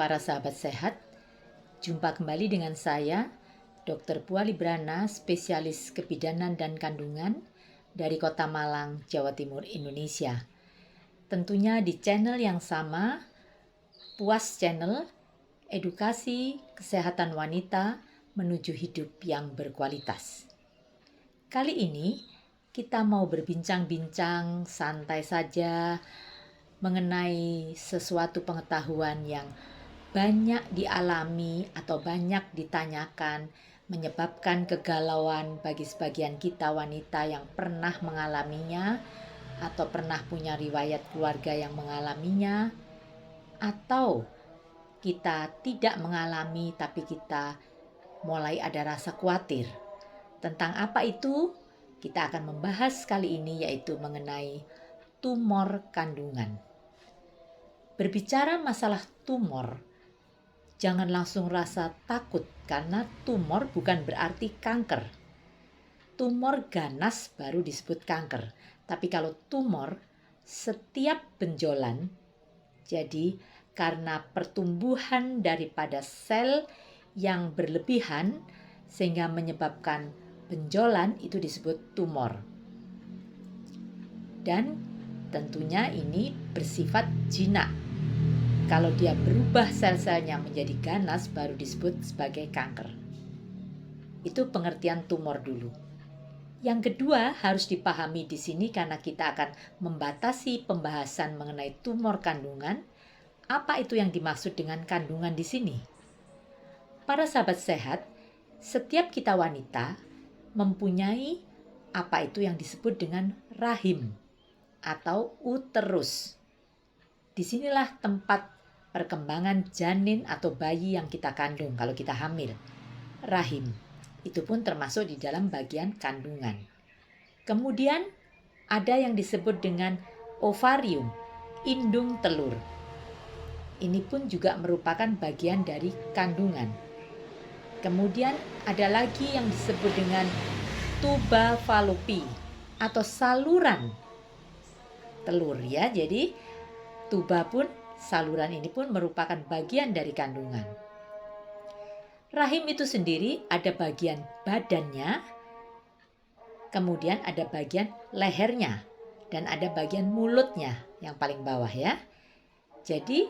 para sahabat sehat. Jumpa kembali dengan saya, Dr. Puah Librana, spesialis kebidanan dan kandungan dari Kota Malang, Jawa Timur, Indonesia. Tentunya di channel yang sama, Puas Channel, edukasi kesehatan wanita menuju hidup yang berkualitas. Kali ini kita mau berbincang-bincang santai saja mengenai sesuatu pengetahuan yang banyak dialami atau banyak ditanyakan, menyebabkan kegalauan bagi sebagian kita wanita yang pernah mengalaminya atau pernah punya riwayat keluarga yang mengalaminya, atau kita tidak mengalami tapi kita mulai ada rasa khawatir. Tentang apa itu? Kita akan membahas kali ini, yaitu mengenai tumor kandungan. Berbicara masalah tumor, jangan langsung rasa takut karena tumor bukan berarti kanker. Tumor ganas baru disebut kanker. Tapi kalau tumor, setiap benjolan, jadi karena pertumbuhan daripada sel yang berlebihan sehingga menyebabkan benjolan, itu disebut tumor. Dan tentunya ini bersifat jinak. Kalau dia berubah sel-selnya menjadi ganas baru disebut sebagai kanker. Itu pengertian tumor dulu. Yang kedua harus dipahami di sini karena kita akan membatasi pembahasan mengenai tumor kandungan. Apa itu yang dimaksud dengan kandungan di sini? Para sahabat sehat, setiap kita wanita mempunyai apa itu yang disebut dengan rahim atau uterus. Disinilah tempat perkembangan janin atau bayi yang kita kandung kalau kita hamil. Rahim, itu pun termasuk di dalam bagian kandungan. Kemudian ada yang disebut dengan ovarium, indung telur. Ini pun juga merupakan bagian dari kandungan. Kemudian ada lagi yang disebut dengan tuba Fallopi atau saluran telur ya. Jadi tuba pun, saluran ini pun merupakan bagian dari kandungan. Rahim itu sendiri ada bagian badannya, kemudian ada bagian lehernya, dan ada bagian mulutnya yang paling bawah ya. Jadi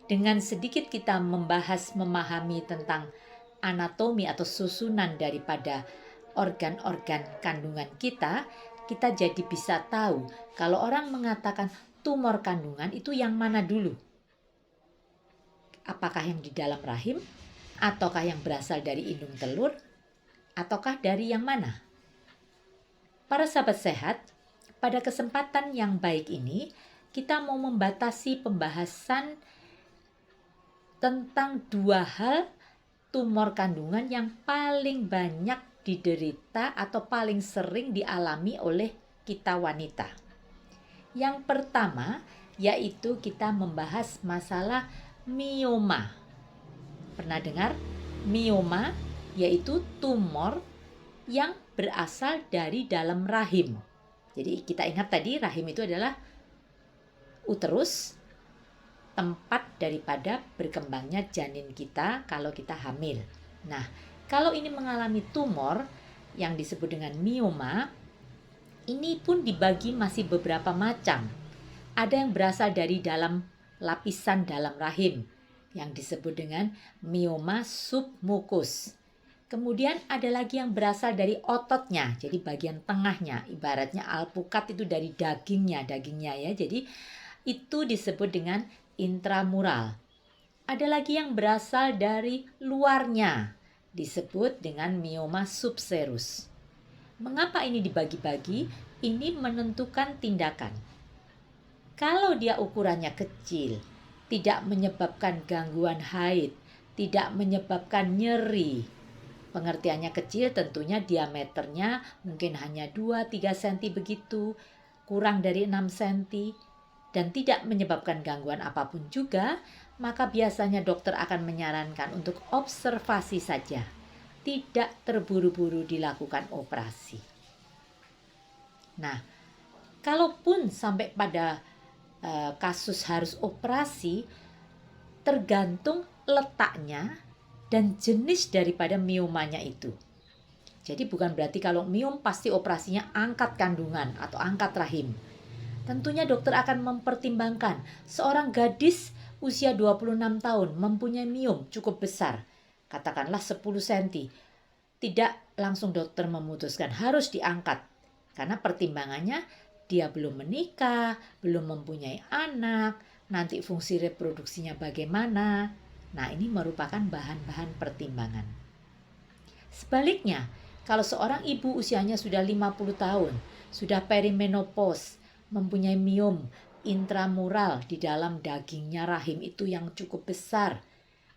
dengan sedikit kita membahas, memahami tentang anatomi atau susunan daripada organ-organ kandungan kita, kita jadi bisa tahu kalau orang mengatakan tumor kandungan itu yang mana dulu. Apakah yang di dalam rahim, ataukah yang berasal dari indung telur, ataukah dari yang mana? Para sahabat sehat, pada kesempatan yang baik ini, kita mau membatasi pembahasan tentang dua hal tumor kandungan yang paling banyak diderita atau paling sering dialami oleh kita wanita. Yang pertama yaitu kita membahas masalah mioma. Pernah dengar? Mioma yaitu tumor yang berasal dari dalam rahim. Jadi kita ingat tadi rahim itu adalah uterus, tempat daripada berkembangnya janin kita kalau kita hamil. Nah, kalau ini mengalami tumor yang disebut dengan mioma, ini pun dibagi masih beberapa macam. Ada yang berasal dari dalam lapisan dalam rahim yang disebut dengan mioma submukus. Kemudian ada lagi yang berasal dari ototnya, jadi bagian tengahnya, ibaratnya alpukat itu dari dagingnya ya. Jadi itu disebut dengan intramural. Ada lagi yang berasal dari luarnya, disebut dengan mioma subserus. Mengapa ini dibagi-bagi? Ini menentukan tindakan. Kalau dia ukurannya kecil, tidak menyebabkan gangguan haid, tidak menyebabkan nyeri. Pengertiannya kecil tentunya diameternya mungkin hanya 2-3 cm begitu, kurang dari 6 cm, dan tidak menyebabkan gangguan apapun juga, maka biasanya dokter akan menyarankan untuk observasi saja, tidak terburu-buru dilakukan operasi. Nah, kalaupun sampai pada kasus harus operasi, tergantung letaknya dan jenis daripada miomanya itu. Jadi bukan berarti kalau miom pasti operasinya angkat kandungan atau angkat rahim. Tentunya dokter akan mempertimbangkan seorang gadis usia 26 tahun mempunyai miom cukup besar, katakanlah 10 cm. Tidak langsung dokter memutuskan harus diangkat, karena pertimbangannya dia belum menikah, belum mempunyai anak, nanti fungsi reproduksinya bagaimana. Nah, ini merupakan bahan-bahan pertimbangan. Sebaliknya, kalau seorang ibu usianya sudah 50 tahun, sudah perimenopause, mempunyai miom intramural di dalam dagingnya rahim itu yang cukup besar,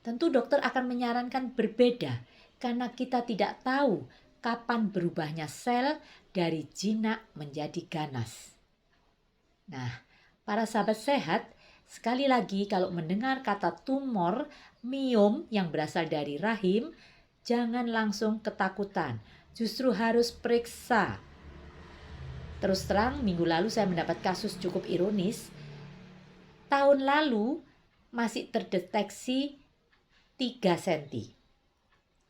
tentu dokter akan menyarankan berbeda karena kita tidak tahu kapan berubahnya sel dari jinak menjadi ganas. Nah, para sahabat sehat, sekali lagi kalau mendengar kata tumor, miom yang berasal dari rahim, jangan langsung ketakutan. Justru harus periksa. Terus terang, minggu lalu saya mendapat kasus cukup ironis. Tahun lalu masih terdeteksi 3 cm.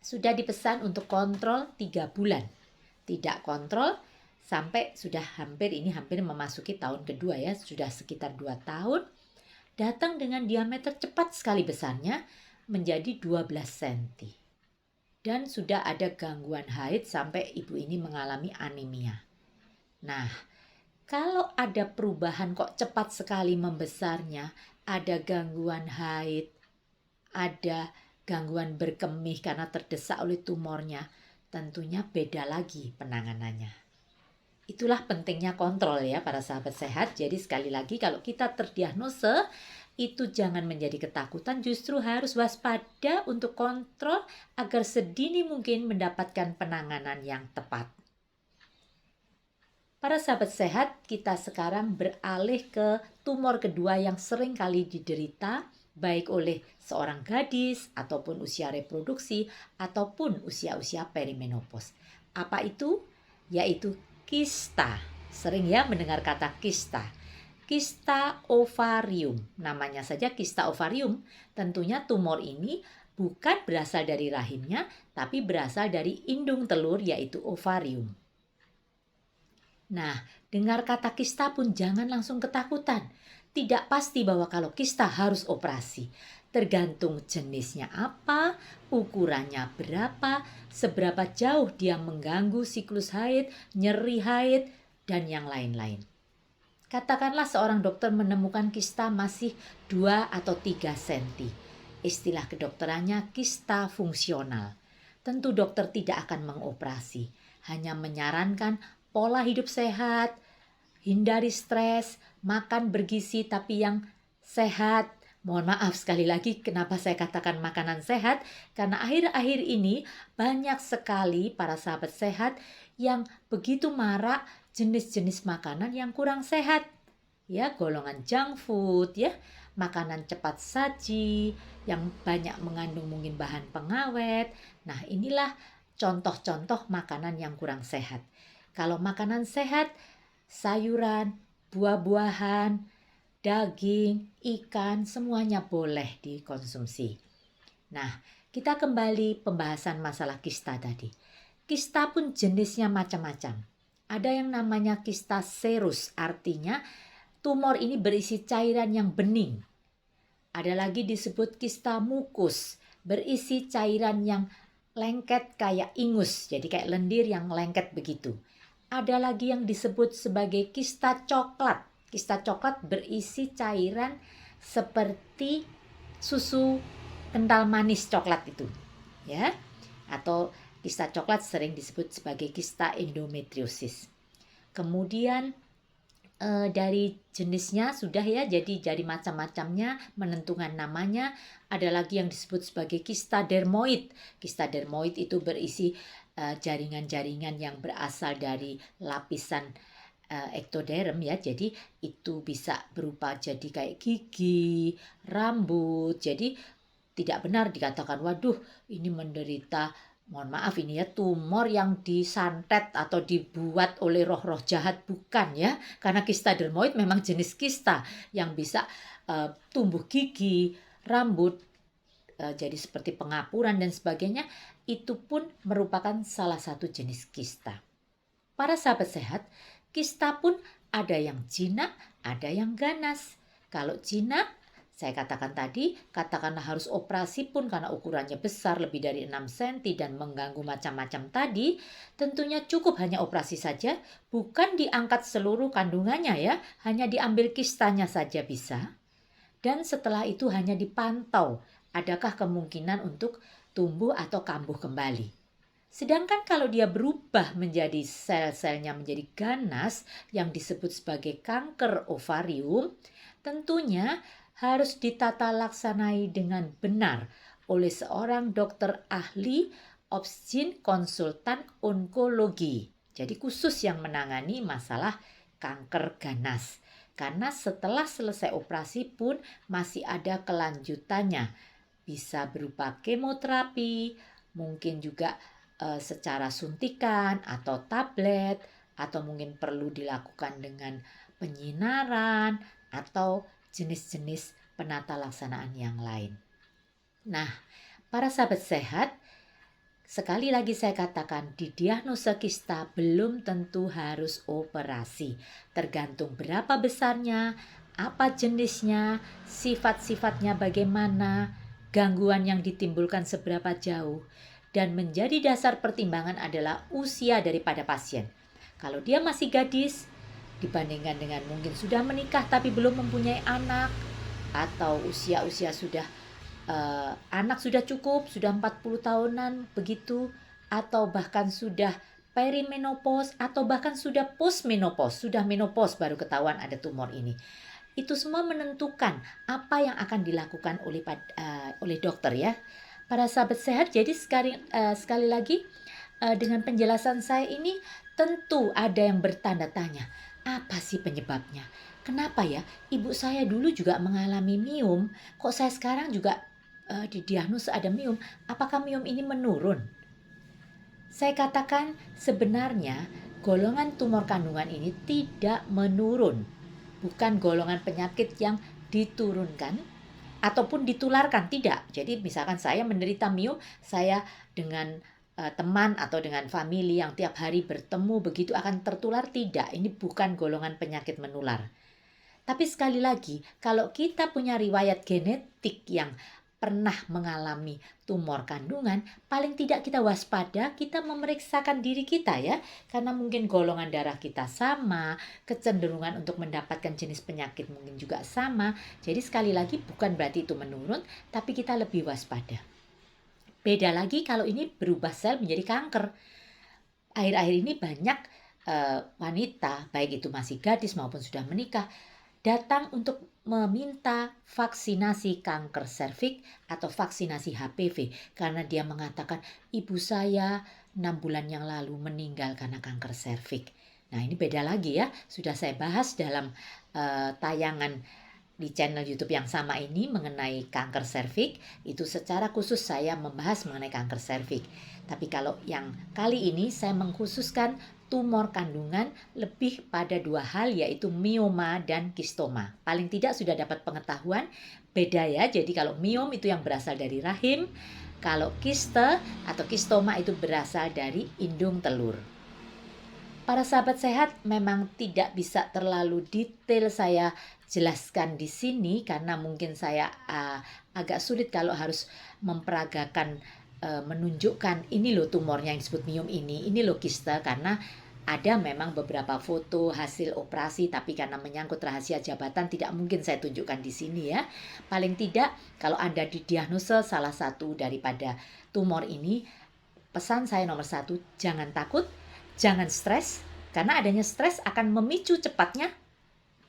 Sudah dipesan untuk kontrol 3 bulan. Tidak kontrol sampai sudah hampir memasuki tahun kedua ya, sudah sekitar 2 tahun. Datang dengan diameter cepat sekali besarnya menjadi 12 cm. Dan sudah ada gangguan haid sampai ibu ini mengalami anemia. Nah, kalau ada perubahan kok cepat sekali membesarnya, ada gangguan haid, ada gangguan berkemih karena terdesak oleh tumornya, tentunya beda lagi penanganannya. Itulah pentingnya kontrol ya para sahabat sehat. Jadi sekali lagi kalau kita terdiagnose, itu jangan menjadi ketakutan, justru harus waspada untuk kontrol agar sedini mungkin mendapatkan penanganan yang tepat. Para sahabat sehat, kita sekarang beralih ke tumor kedua yang sering kali diderita, baik oleh seorang gadis, ataupun usia reproduksi, ataupun usia-usia perimenopause. Apa itu? Yaitu kista. Sering ya mendengar kata kista. Kista ovarium, namanya saja kista ovarium. Tentunya tumor ini bukan berasal dari rahimnya, tapi berasal dari indung telur yaitu ovarium. Nah, dengar kata kista pun jangan langsung ketakutan. Tidak pasti bahwa kalau kista harus operasi. Tergantung jenisnya apa, ukurannya berapa, seberapa jauh dia mengganggu siklus haid, nyeri haid, dan yang lain-lain. Katakanlah seorang dokter menemukan kista masih 2 atau 3 cm. Istilah kedokterannya kista fungsional. Tentu dokter tidak akan mengoperasi, hanya menyarankan pola hidup sehat, hindari stres, makan bergizi tapi yang sehat. Mohon maaf sekali lagi kenapa saya katakan makanan sehat, karena akhir-akhir ini banyak sekali para sahabat sehat yang begitu marak jenis-jenis makanan yang kurang sehat. Ya, golongan junk food ya, makanan cepat saji yang banyak mengandung mungkin bahan pengawet. Nah, inilah contoh-contoh makanan yang kurang sehat. Kalau makanan sehat, sayuran, buah-buahan, daging, ikan, semuanya boleh dikonsumsi. Nah, kita kembali pembahasan masalah kista tadi. Kista pun jenisnya macam-macam. Ada yang namanya kista serus, artinya tumor ini berisi cairan yang bening. Ada lagi disebut kista mukus, berisi cairan yang lengket kayak ingus, jadi kayak lendir yang lengket begitu. Ada lagi yang disebut sebagai kista coklat. Kista coklat berisi cairan seperti susu kental manis coklat itu, ya. Atau kista coklat sering disebut sebagai kista endometriosis. Kemudian dari jenisnya sudah ya, jadi macam-macamnya, menentukan namanya. Ada lagi yang disebut sebagai kista dermoid. Kista dermoid itu berisi jaringan-jaringan yang berasal dari lapisan ektoderm ya, jadi itu bisa berupa jadi kayak gigi, rambut. Jadi tidak benar dikatakan waduh ini menderita, mohon maaf ini ya, tumor yang disantet atau dibuat oleh roh-roh jahat, bukan ya, karena kista dermoid memang jenis kista yang bisa tumbuh gigi, rambut, jadi seperti pengapuran dan sebagainya, itu pun merupakan salah satu jenis kista. Para sahabat sehat, kista pun ada yang jinak, ada yang ganas. Kalau jinak, saya katakan tadi, katakanlah harus operasi pun karena ukurannya besar lebih dari 6 cm dan mengganggu macam-macam tadi, tentunya cukup hanya operasi saja, bukan diangkat seluruh kandungannya ya, hanya diambil kistanya saja bisa. Dan setelah itu hanya dipantau, adakah kemungkinan untuk tumbuh atau kambuh kembali. Sedangkan kalau dia berubah menjadi sel-selnya menjadi ganas yang disebut sebagai kanker ovarium, tentunya harus ditata laksanai dengan benar oleh seorang dokter ahli obstin konsultan onkologi. Jadi khusus yang menangani masalah kanker ganas. Karena setelah selesai operasi pun masih ada kelanjutannya. Bisa berupa kemoterapi, mungkin juga secara suntikan atau tablet, atau mungkin perlu dilakukan dengan penyinaran atau jenis-jenis penata laksanaan yang lain. Nah, para sahabat sehat, sekali lagi saya katakan, didiagnosa kista belum tentu harus operasi. Tergantung berapa besarnya, apa jenisnya, sifat-sifatnya bagaimana, gangguan yang ditimbulkan seberapa jauh. Dan menjadi dasar pertimbangan adalah usia daripada pasien. Kalau dia masih gadis, dibandingkan dengan mungkin sudah menikah tapi belum mempunyai anak, atau usia-usia sudah anak sudah cukup, sudah 40 tahunan begitu, atau bahkan sudah perimenopause, atau bahkan sudah postmenopause, sudah menopause baru ketahuan ada tumor ini. Itu semua menentukan apa yang akan dilakukan oleh dokter ya. Para sahabat sehat, jadi sekali lagi dengan penjelasan saya ini tentu ada yang bertanda tanya, apa sih penyebabnya? Kenapa ya? Ibu saya dulu juga mengalami miom, kok saya sekarang juga didiagnosa ada miom? Apakah miom ini menurun? Saya katakan sebenarnya golongan tumor kandungan ini tidak menurun, bukan golongan penyakit yang diturunkan ataupun ditularkan, tidak. Jadi misalkan saya menderita miom, saya dengan teman atau dengan famili yang tiap hari bertemu begitu akan tertular, tidak. Ini bukan golongan penyakit menular. Tapi sekali lagi, kalau kita punya riwayat genetik yang pernah mengalami tumor kandungan, paling tidak kita waspada, kita memeriksakan diri kita ya, karena mungkin golongan darah kita sama, kecenderungan untuk mendapatkan jenis penyakit mungkin juga sama. Jadi sekali lagi bukan berarti itu menurun, tapi kita lebih waspada. Beda lagi kalau ini berubah sel menjadi kanker. Akhir-akhir ini banyak wanita, baik itu masih gadis maupun sudah menikah, datang untuk meminta vaksinasi kanker serviks atau vaksinasi HPV karena dia mengatakan ibu saya 6 bulan yang lalu meninggal karena kanker serviks. Nah, ini beda lagi ya, sudah saya bahas dalam tayangan di channel YouTube yang sama ini mengenai kanker serviks. Itu secara khusus saya membahas mengenai kanker serviks. Tapi kalau yang kali ini saya mengkhususkan tumor kandungan lebih pada 2 hal, yaitu mioma dan kistoma. Paling tidak sudah dapat pengetahuan beda ya. Jadi kalau miom itu yang berasal dari rahim, kalau kiste atau kistoma itu berasal dari indung telur. Para sahabat sehat, memang tidak bisa terlalu detail saya jelaskan di sini karena mungkin saya agak sulit kalau harus memperagakan menunjukkan ini loh tumornya yang disebut miom ini loh kiste, karena ada memang beberapa foto hasil operasi, tapi karena menyangkut rahasia jabatan tidak mungkin saya tunjukkan di sini ya. Paling tidak kalau Anda didiagnosa salah satu daripada tumor ini, pesan saya nomor 1, jangan takut, jangan stres, karena adanya stres akan memicu cepatnya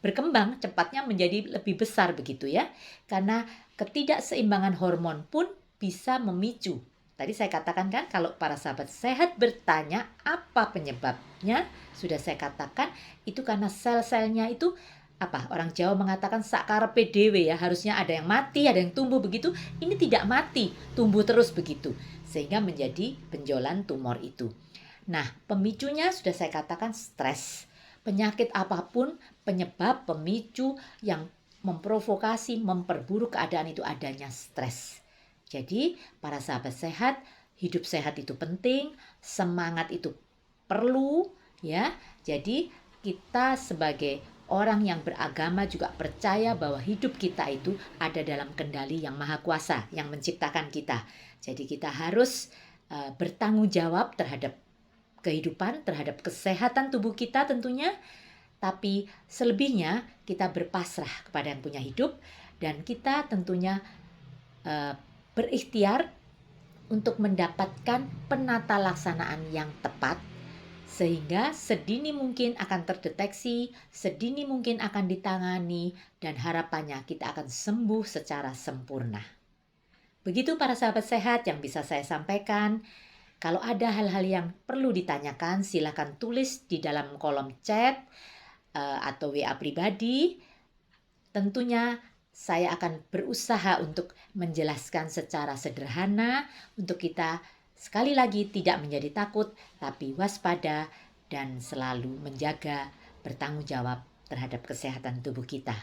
berkembang, cepatnya menjadi lebih besar begitu ya. Karena ketidakseimbangan hormon pun bisa memicu. Tadi saya katakan kan, kalau para sahabat sehat bertanya apa penyebabnya, sudah saya katakan itu karena sel-selnya itu apa? Orang Jawa mengatakan sakarepe dhewe ya, harusnya ada yang mati, ada yang tumbuh begitu. Ini tidak mati, tumbuh terus begitu. Sehingga menjadi benjolan tumor itu. Nah, pemicunya sudah saya katakan stres. Penyakit apapun, penyebab, pemicu yang memprovokasi, memperburuk keadaan itu adanya stres. Jadi, para sahabat sehat, hidup sehat itu penting, semangat itu perlu, ya. Jadi, kita sebagai orang yang beragama juga percaya bahwa hidup kita itu ada dalam kendali yang maha kuasa, yang menciptakan kita. Jadi, kita harus bertanggung jawab terhadap kehidupan, terhadap kesehatan tubuh kita tentunya, tapi selebihnya kita berpasrah kepada yang punya hidup dan kita tentunya berikhtiar untuk mendapatkan penata laksanaan yang tepat sehingga sedini mungkin akan terdeteksi, sedini mungkin akan ditangani dan harapannya kita akan sembuh secara sempurna. Begitu para sahabat sehat yang bisa saya sampaikan. Kalau ada hal-hal yang perlu ditanyakan, silakan tulis di dalam kolom chat atau WA pribadi. Tentunya saya akan berusaha untuk menjelaskan secara sederhana untuk kita sekali lagi tidak menjadi takut, tapi waspada dan selalu menjaga bertanggung jawab terhadap kesehatan tubuh kita.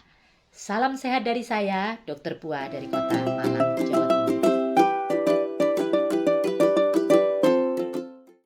Salam sehat dari saya, Dr. Pua dari Kota Malang, Jawa Timur.